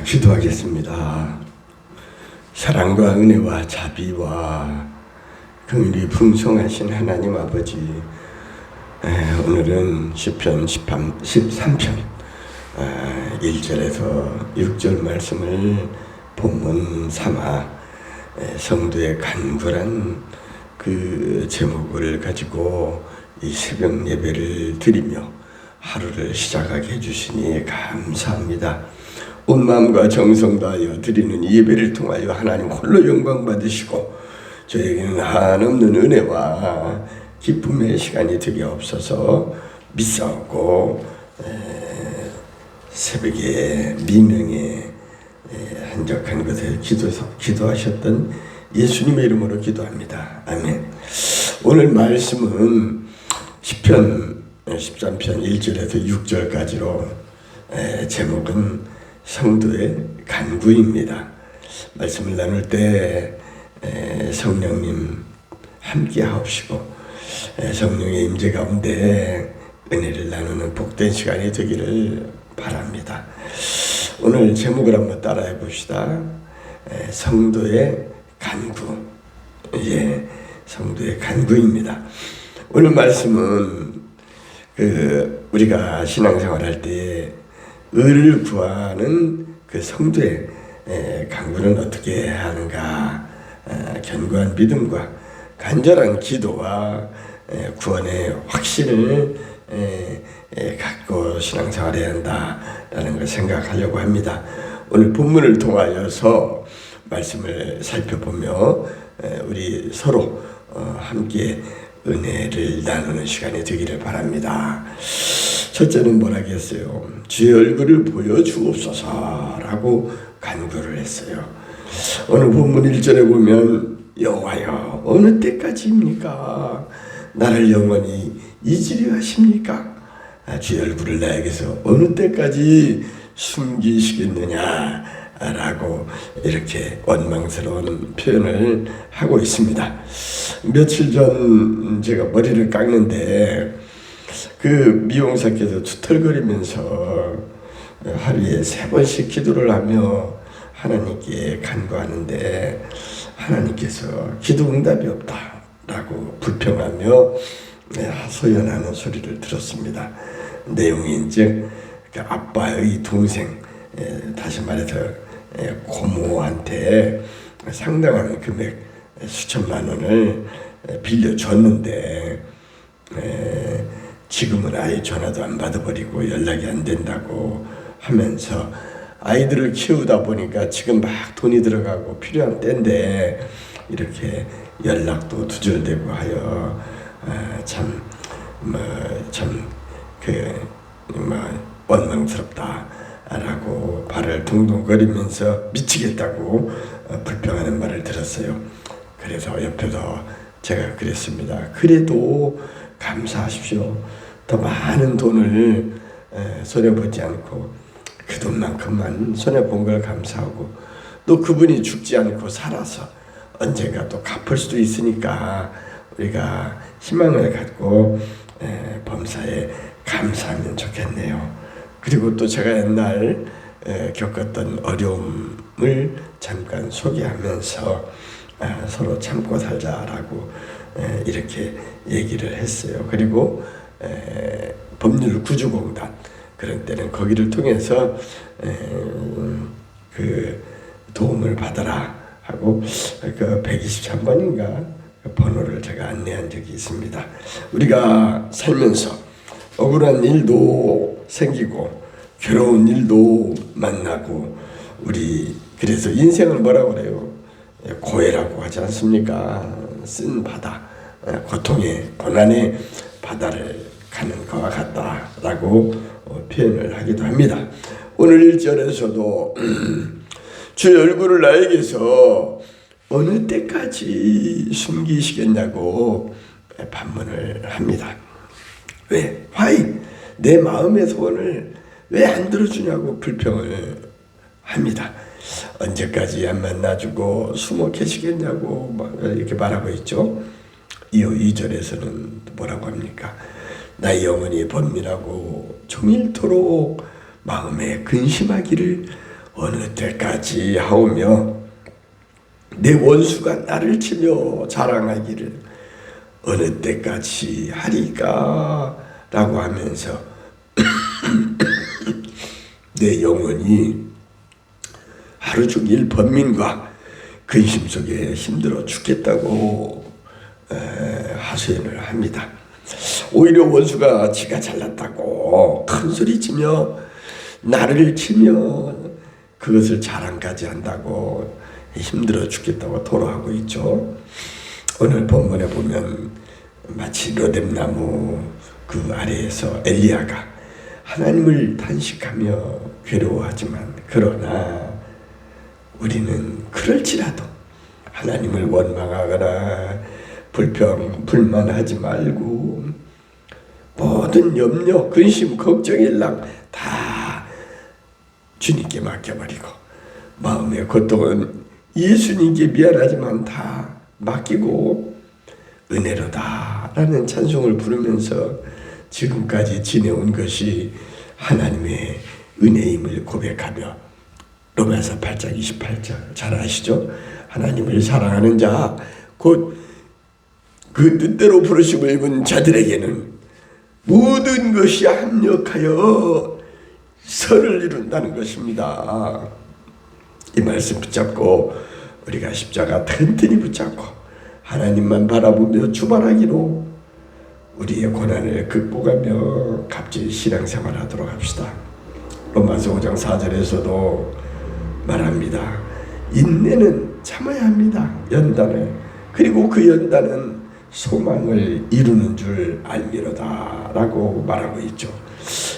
기도하겠습니다. 사랑과 은혜와 자비와 긍휼이 풍성하신 하나님 아버지, 오늘은 시편 13편 1절에서 6절 말씀을 본문 삼아 성도의 간절한 그 제목을 가지고 이 새벽 예배를 드리며 하루를 시작하게 해주시니 감사합니다. 온 마음과 정성 다하여 드리는 이 예배를 통하여 하나님 홀로 영광 받으시고 저에게는 한없는 은혜와 기쁨의 시간이 되게 없어서 믿사옵고 새벽에 미명에 한적한 곳에 기도하셨던 예수님의 이름으로 기도합니다. 아멘. 오늘 말씀은 시편 13편 1절에서 6절까지로 제목은 성도의 간구입니다. 말씀을 나눌 때 성령님 함께 하옵시고 성령의 임재 가운데 은혜를 나누는 복된 시간이 되기를 바랍니다. 오늘 제목을 한번 따라해 봅시다. 성도의 간구. 성도의 간구입니다. 오늘 말씀은 우리가 신앙생활할 때 의를 구하는 그 성도의 간구는 어떻게 해야 하는가, 견고한 믿음과 간절한 기도와 구원의 확신을 갖고 신앙생활해야 한다라는 걸 생각하려고 합니다. 오늘 본문을 통하여서 말씀을 살펴보며 우리 서로 함께 은혜를 나누는 시간이 되기를 바랍니다. 첫째는 뭐라겠어요? 주의 얼굴을 보여주옵소서라고 간구를 했어요. 오늘 본문 1절에 보면 여호와여 어느 때까지입니까? 나를 영원히 잊으려 하십니까? 주의 얼굴을 나에게서 어느 때까지 숨기시겠느냐 라고 이렇게 원망스러운 표현을 하고 있습니다. 며칠 전 제가 머리를 깎는데 그 미용사께서 투덜거리면서 하루에 3번씩 기도를 하며 하나님께 간구하는데 하나님께서 기도 응답이 없다라고 불평하며 하소연하는 소리를 들었습니다. 내용이 이제 아빠의 동생, 다시 말해서 고모한테 상당한 금액 수천만 원을 빌려줬는데 지금은 아예 전화도 안 받아버리고 연락이 안 된다고 하면서 아이들을 키우다 보니까 지금 막 돈이 들어가고 필요한 때인데 이렇게 연락도 두절되고 하여 원망스럽다라고 발을 둥둥거리면서 미치겠다고 불평하는 말을 들었어요. 그래서 옆에서 제가 그랬습니다. 그래도 감사하십시오. 더 많은 돈을 손해보지 않고 그 돈만큼만 손해본 걸 감사하고 또 그분이 죽지 않고 살아서 언젠가 또 갚을 수도 있으니까 우리가 희망을 갖고 범사에 감사하면 좋겠네요. 그리고 또 제가 옛날 겪었던 어려움을 잠깐 소개하면서 서로 참고 살자라고 이렇게 얘기를 했어요. 그리고 법률구조공단 그런 때는 거기를 통해서 그 도움을 받아라 하고 그 123번인가 그 번호를 제가 안내한 적이 있습니다. 우리가 살면서 억울한 일도 생기고 괴로운 일도 만나고 우리 그래서 인생을 뭐라고 그래요? 고해라고 하지 않습니까? 쓴 바다, 고통의 고난의 바다를 가는 것과 같다라고 표현을 하기도 합니다. 오늘 1절에서도 주의 얼굴을 나에게서 어느 때까지 숨기시겠냐고 반문을 합니다. 왜? Why? 내 마음의 소원을 왜 안 들어주냐고 불평을 합니다. 언제까지 안 만나주고 숨어 계시겠냐고 막 이렇게 말하고 있죠. 2절에서는 뭐라고 합니까? 나의 영혼이 번민하고 종일토록 마음에 근심하기를 어느 때까지 하오며 내 원수가 나를 치며 자랑하기를 어느 때까지 하리까 라고 하면서 내 영혼이 하루 종일 번민과 근심 속에 힘들어 죽겠다고 하소연을 합니다. 오히려 원수가 지가 잘났다고 큰소리치며 나를 치며 그것을 자랑까지 한다고 힘들어 죽겠다고 토로하고 있죠. 오늘 본문에 보면 마치 로뎀나무 그 아래에서 엘리야가 하나님을 단식하며 괴로워하지만 그러나 우리는 그럴지라도 하나님을 원망하거나 불만하지 말고 모든 염려, 근심, 걱정, 일랑 다 주님께 맡겨버리고 마음의 고통은 예수님께 미안하지만 다 맡기고 은혜로다라는 찬송을 부르면서 지금까지 지내온 것이 하나님의 은혜임을 고백하며 로마서 8장 28절 잘 아시죠? 하나님을 사랑하는 자 곧 그 뜻대로 부르심을 입은 자들에게는 모든 것이 합력하여 선을 이룬다는 것입니다. 이 말씀 붙잡고 우리가 십자가 튼튼히 붙잡고 하나님만 바라보며 주말하기로 우리의 고난을 극복하며 값진 신앙생활 하도록 합시다. 로마서 5장 4절에서도 말합니다. 인내는 참아야 합니다. 연단을. 그리고 그 연단은 소망을 이루는 줄 알미로다 라고 말하고 있죠.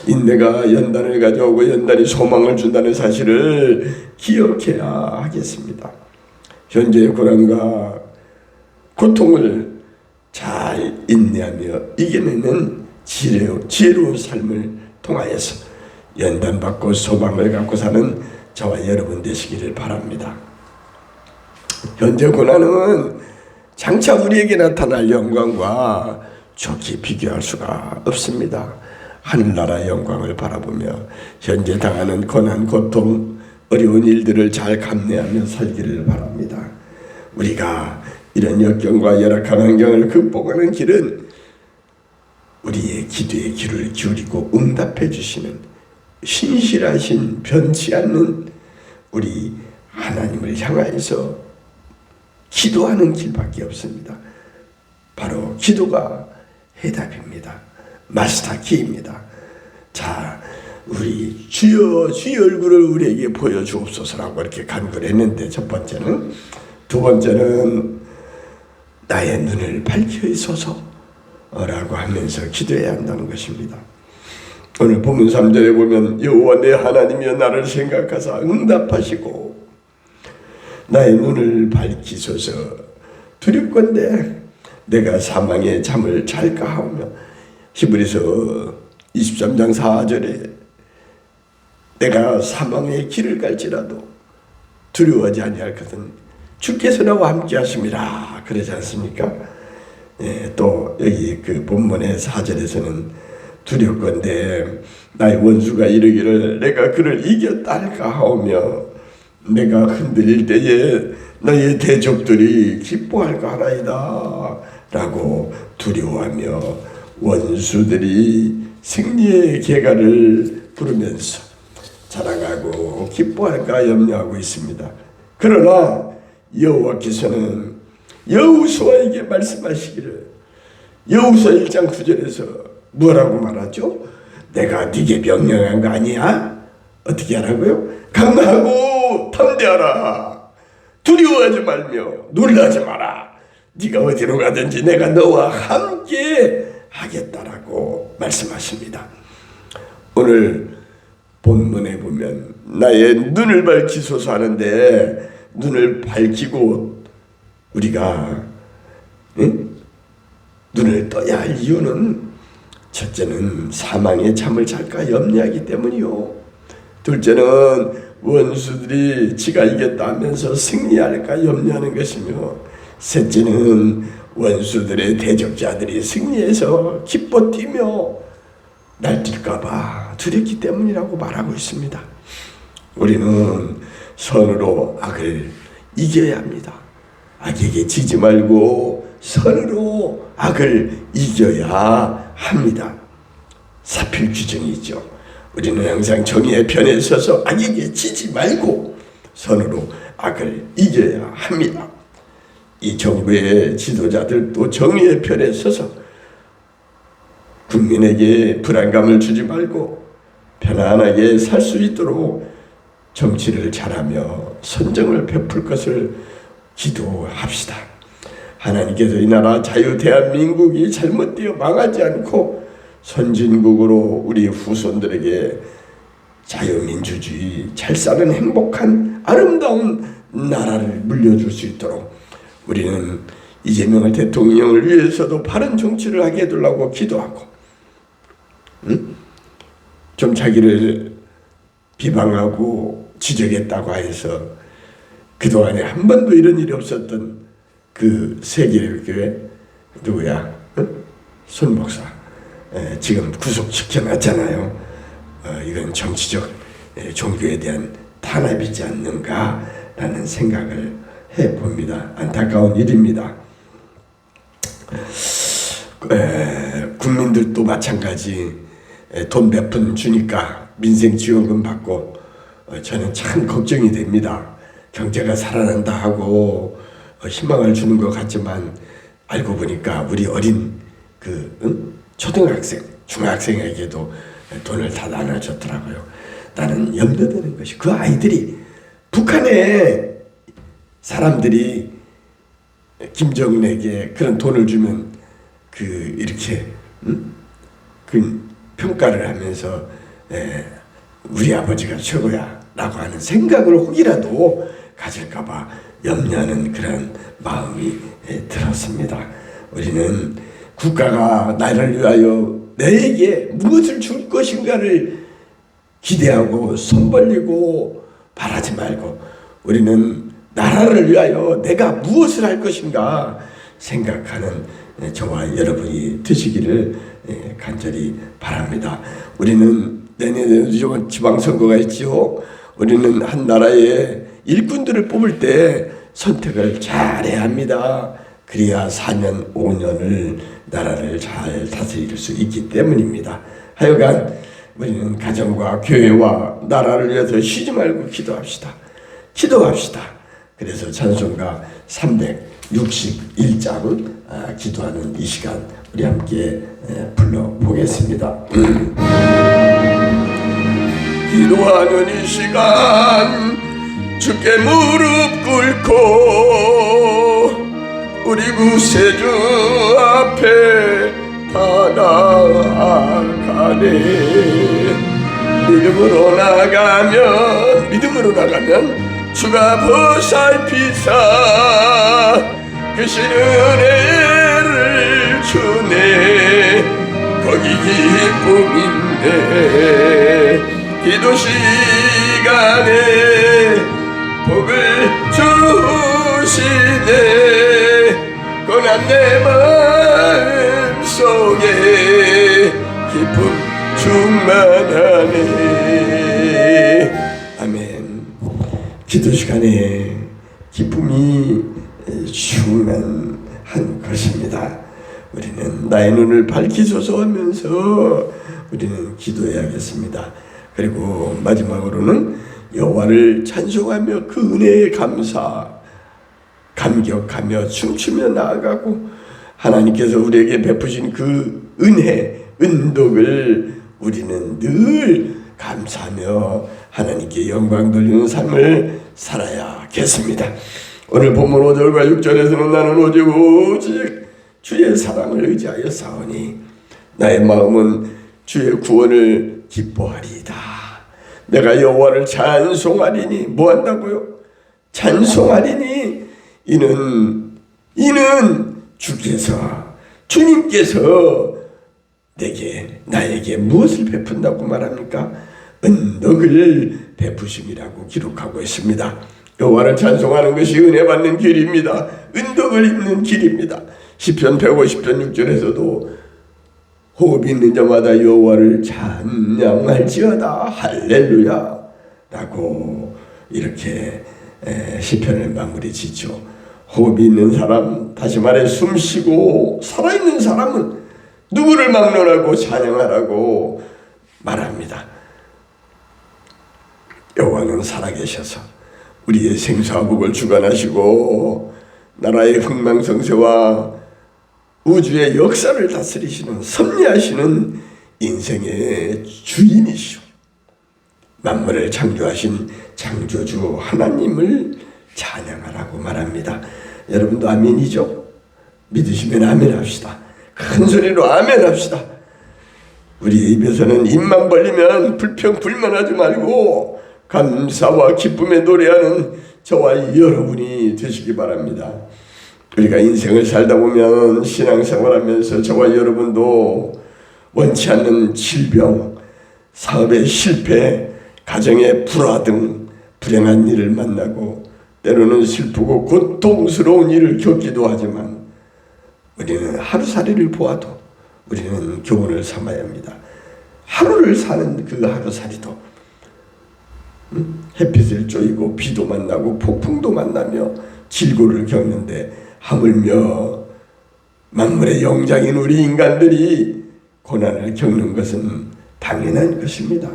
인내가 연단을 가져오고 연단이 소망을 준다는 사실을 기억해야 하겠습니다. 현재의 고난과 고통을 잘 인내하며 이겨내는 지혜로운 삶을 통하여서 연단받고 소망을 갖고 사는 저와 여러분 되시기를 바랍니다. 현재 고난은 장차 우리에게 나타날 영광과 좋게 비교할 수가 없습니다. 하늘나라의 영광을 바라보며 현재 당하는 고난, 고통, 어려운 일들을 잘 감내하며 살기를 바랍니다. 우리가 이런 역경과 열악한 환경을 극복하는 길은 우리의 기도에 귀를 기울이고 응답해 주시는 신실하신 변치 않는 우리 하나님을 향하여서 기도하는 길밖에 없습니다. 바로 기도가 해답입니다. 마스터 키입니다. 자, 우리 주여 주의 얼굴을 우리에게 보여주옵소서라고 이렇게 간구를 했는데 첫 번째는, 두 번째는 나의 눈을 밝혀이소서 라고 하면서 기도해야 한다는 것입니다. 오늘 본문 3절에 보면 여호와 내 하나님이여 나를 생각하사 응답하시고 나의 눈을 밝히소서. 두렵건대 내가 사망의 잠을 잘까 하오며. 히브리서 23장 4절에 내가 사망의 길을 갈지라도 두려워하지 아니할 것은 주께서 나와 함께 하심이라 그러지 않습니까? 예, 또 여기 그 본문의 4절에서는 두렵건대 나의 원수가 이르기를 내가 그를 이겼다 할까 하오며 내가 흔들릴 때에 너의 대적들이 기뻐할까 하나이다 라고 두려워하며 원수들이 승리의 계가를 부르면서 자랑하고 기뻐할까 염려하고 있습니다. 그러나 여호와께서는 여호수아에게 말씀하시기를, 여호수아 1장 9절에서 뭐라고 말하죠? 내가 네게 명령한 거 아니야? 어떻게 하라고요? 강하고 담대하라. 두려워하지 말며 놀라지 마라. 네가 어디로 가든지 내가 너와 함께 하겠다라고 말씀하십니다. 오늘 본문에 보면 나의 눈을 밝히소서 하는데 눈을 밝히고 우리가 눈을 떠야 할 이유는 첫째는 사망의 잠을 잘까 염려하기 때문이요. 둘째는 원수들이 지가 이겼다 하면서 승리할까 염려하는 것이며, 셋째는 원수들의 대적자들이 승리해서 기뻐 뛰며 날뛸까 봐 두렵기 때문이라고 말하고 있습니다. 우리는 선으로 악을 이겨야 합니다. 악에게 지지 말고 선으로 악을 이겨야 합니다. 사필 규정이죠. 우리는 항상 정의의 편에 서서 악에게 지지 말고 선으로 악을 이겨야 합니다. 이 정부의 지도자들도 정의의 편에 서서 국민에게 불안감을 주지 말고 편안하게 살 수 있도록 정치를 잘하며 선정을 베풀 것을 기도합시다. 하나님께서 이 나라 자유 대한민국이 잘못되어 망하지 않고 선진국으로 우리 후손들에게 자유민주주의 잘 사는 행복한 아름다운 나라를 물려줄 수 있도록 우리는 이재명 대통령을 위해서도 바른 정치를 하게 해달라고 기도하고, 좀 자기를 비방하고 지적했다고 해서 그동안에 한 번도 이런 일이 없었던 그 세계교회 누구야? 손 목사 지금 구속시켜놨잖아요. 이건 정치적 종교에 대한 탄압이지 않는가라는 생각을 해봅니다. 안타까운 일입니다. 국민들도 마찬가지 돈 몇 푼 주니까 민생지원금 받고 저는 참 걱정이 됩니다. 경제가 살아난다 하고 희망을 주는 것 같지만 알고 보니까 우리 어린 초등학생, 중학생에게도 돈을 다 나눠줬더라고요. 나는 염려되는 것이 그 아이들이 북한의 사람들이 김정은에게 그런 돈을 주면 이렇게 평가를 하면서 우리 아버지가 최고야 라고 하는 생각을 혹이라도 가질까봐 염려하는 그런 마음이 들었습니다. 우리는 국가가 나를 위하여 내게 무엇을 줄 것인가를 기대하고 손 벌리고 바라지 말고 우리는 나라를 위하여 내가 무엇을 할 것인가 생각하는 저와 여러분이 되시기를 간절히 바랍니다. 우리는 내년에 지방선거가 있지요. 우리는 한 나라의 일꾼들을 뽑을 때 선택을 잘해야 합니다. 그래야 4년, 5년을 나라를 잘 다스릴 수 있기 때문입니다. 하여간 우리는 가정과 교회와 나라를 위해서 쉬지 말고 기도합시다. 그래서 찬송가 361장 기도하는 이 시간 우리 함께 불러보겠습니다. 기도하는 이 시간 주께 무릎 꿇고 우리 구세주 앞에 다 나아가네. 믿음으로 나가면 주가 보살피사 크신 은혜를 주네. 거기 기쁨인데 기도 시간에 복을 주시네. 고난 내 마음 속에 기쁨 충만하네. 아멘. 기도 시간에 기쁨이 충만한 것입니다. 우리는 나의 눈을 밝히소서 하면서 우리는 기도해야겠습니다. 그리고 마지막으로는 여호와를 찬송하며 그 은혜에 감격하며 춤추며 나아가고 하나님께서 우리에게 베푸신 그 은덕을 우리는 늘 감사하며 하나님께 영광 돌리는 삶을 살아야겠습니다. 오늘 본문 5절과 6절에서는 나는 오직 주의 사랑을 의지하여 싸우니 나의 마음은 주의 구원을 기뻐하리이다. 내가 여호와를 찬송하리니 뭐 한다고요? 찬송하리니 이는 주님께서 나에게 무엇을 베푼다고 말합니까? 은덕을 베푸심이라고 기록하고 있습니다. 여호와를 찬송하는 것이 은혜 받는 길입니다. 은덕을 입는 길입니다. 시편 150편 6절에서도 호흡이 있는 자마다 여호와를 찬양할지어다 할렐루야 라고 이렇게 시편을 마무리 짓죠. 호흡이 있는 사람, 다시 말해 숨쉬고 살아있는 사람은 누구를 막론하고 찬양하라고 말합니다. 여호와는 살아계셔서 우리의 생사복을 주관하시고 나라의 흥망성쇠와 우주의 역사를 다스리시는 섭리하시는 인생의 주인이시오. 만물을 창조하신 창조주 하나님을 찬양하라고 말합니다. 여러분도 아멘이죠? 믿으시면 아멘 합시다. 큰 소리로 아멘 합시다. 우리의 입에서는 입만 벌리면 불평불만하지 말고 감사와 기쁨에 노래하는 저와 여러분이 되시기 바랍니다. 우리가 인생을 살다 보면 신앙생활하면서 저와 여러분도 원치 않는 질병, 사업의 실패, 가정의 불화 등 불행한 일을 만나고 때로는 슬프고 고통스러운 일을 겪기도 하지만 우리는 하루살이를 보아도 우리는 교훈을 삼아야 합니다. 하루를 사는 그 하루살이도 햇빛을 쬐이고 비도 만나고 폭풍도 만나며 질고를 겪는데 하물며 만물의 영장인 우리 인간들이 고난을 겪는 것은 당연한 것입니다.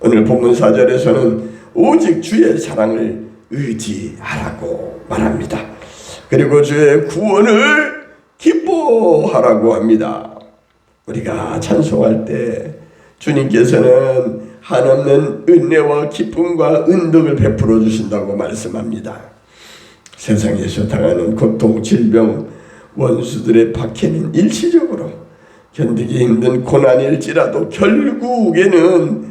오늘 본문 4절에서는 오직 주의 사랑을 의지하라고 말합니다. 그리고 주의 구원을 기뻐하라고 합니다. 우리가 찬송할 때 주님께서는 한없는 은혜와 기쁨과 은덕을 베풀어 주신다고 말씀합니다. 세상에서 당하는 고통, 질병, 원수들의 박해는 일시적으로 견디기 힘든 고난일지라도 결국에는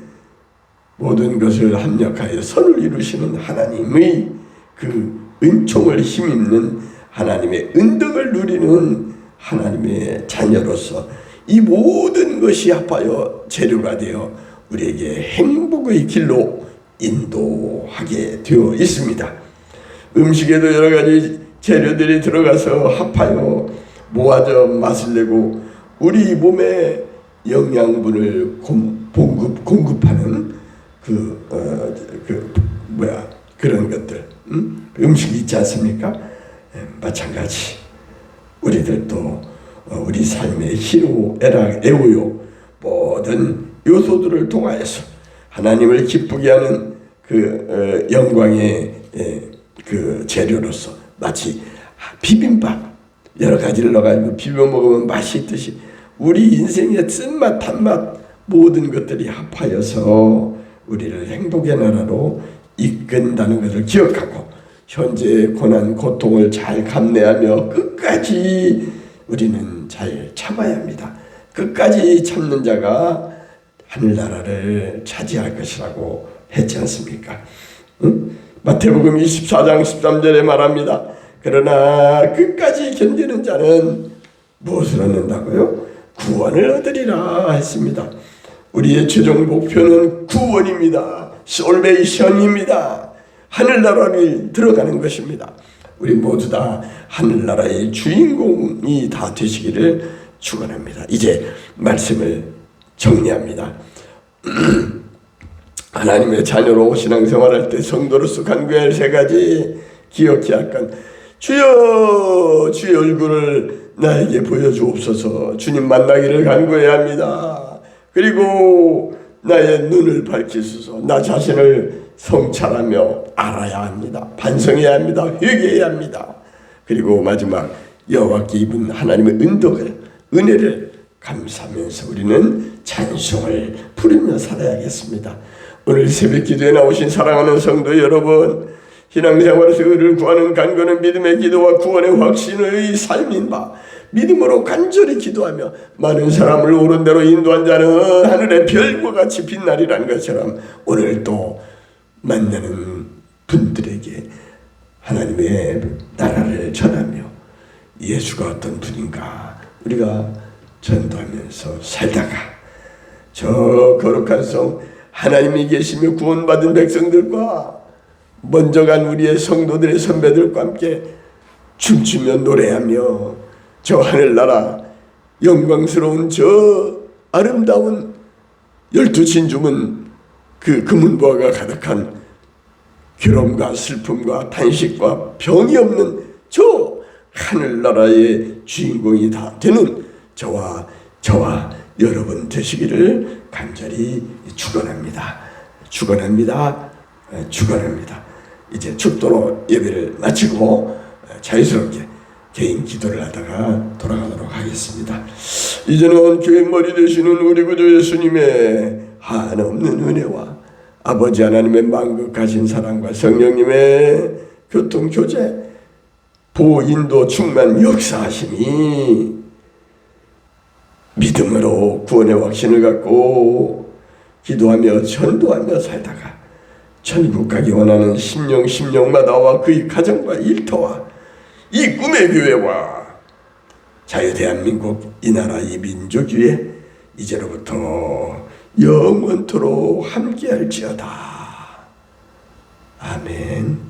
모든 것을 합력하여 선을 이루시는 하나님의 그 은총을 힘입는 하나님의 은덕을 누리는 하나님의 자녀로서 이 모든 것이 합하여 재료가 되어 우리에게 행복의 길로 인도하게 되어 있습니다. 음식에도 여러 가지 재료들이 들어가서 합하여 모아져 맛을 내고 우리 몸에 영양분을 공급하는 그런 것들, 음식이 있지 않습니까? 마찬가지 우리들도 우리 삶의 희로, 애락, 애호요 모든 요소들을 통하여서 하나님을 기쁘게 하는 그 영광의 그 재료로서 마치 비빔밥 여러 가지를 넣어가지고 비벼 먹으면 맛이 있듯이 우리 인생의 쓴맛, 단맛 모든 것들이 합하여서 우리를 행복의 나라로 이끈다는 것을 기억하고 현재의 고난, 고통을 잘 감내하며 끝까지 우리는 잘 참아야 합니다. 끝까지 참는 자가 하늘나라를 차지할 것이라고 했지 않습니까? 마태복음 24장 13절에 말합니다. 그러나 끝까지 견디는 자는 무엇을 얻는다고요? 구원을 얻으리라 했습니다. 우리의 최종 목표는 구원입니다. 솔베이션입니다. 하늘나라를 들어가는 것입니다. 우리 모두 다 하늘나라의 주인공이 다 되시기를 축원합니다. 이제 말씀을 정리합니다. 하나님의 자녀로 신앙생활할 때 성도로서 간구해야 할 세 가지 기억해야 할 건 주여 주의 얼굴을 나에게 보여주옵소서. 주님 만나기를 간구해야 합니다. 그리고 나의 눈을 밝히소서. 나 자신을 성찰하며 알아야 합니다. 반성해야 합니다. 회개해야 합니다. 그리고 마지막 여호와께 입은 하나님의 은혜를 감사하면서 우리는 찬송을 부르며 살아야겠습니다. 오늘 새벽 기도에 나오신 사랑하는 성도 여러분, 신앙생활에서 의를 구하는 간구는 믿음의 기도와 구원의 확신의 삶인 바 믿음으로 간절히 기도하며 많은 사람을 옳은 대로 인도한 자는 하늘의 별과 같이 빛나리라는 것처럼 오늘 또 만나는 분들에게 하나님의 나라를 전하며 예수가 어떤 분인가 우리가 전도하면서 살다가 저 거룩한 성 하나님이 계시며 구원받은 백성들과 먼저 간 우리의 성도들의 선배들과 함께 춤추며 노래하며 저 하늘나라 영광스러운 저 아름다운 12 진주문 그 금은보화가 가득한 괴로움과 슬픔과 탄식과 병이 없는 저 하늘나라의 주인공이 다 되는 저와 여러분 되시기를 간절히 축원합니다. 이제 축도로 예배를 마치고 자유스럽게 개인 기도를 하다가 돌아가도록 하겠습니다. 이제는 교회 머리 되시는 우리 구주 예수님의 한없는 은혜와 아버지 하나님의 만극하신 사랑과 성령님의 교통교제, 보호, 인도, 충만, 역사하심이 믿음으로 구원의 확신을 갖고 기도하며 전도하며 살다가 천국 가기 원하는 심령마다와 그의 가정과 일터와 이 꿈의 교회와 자유대한민국 이 나라 이 민족 위에 이제로부터 영원토록 함께할지어다. 아멘.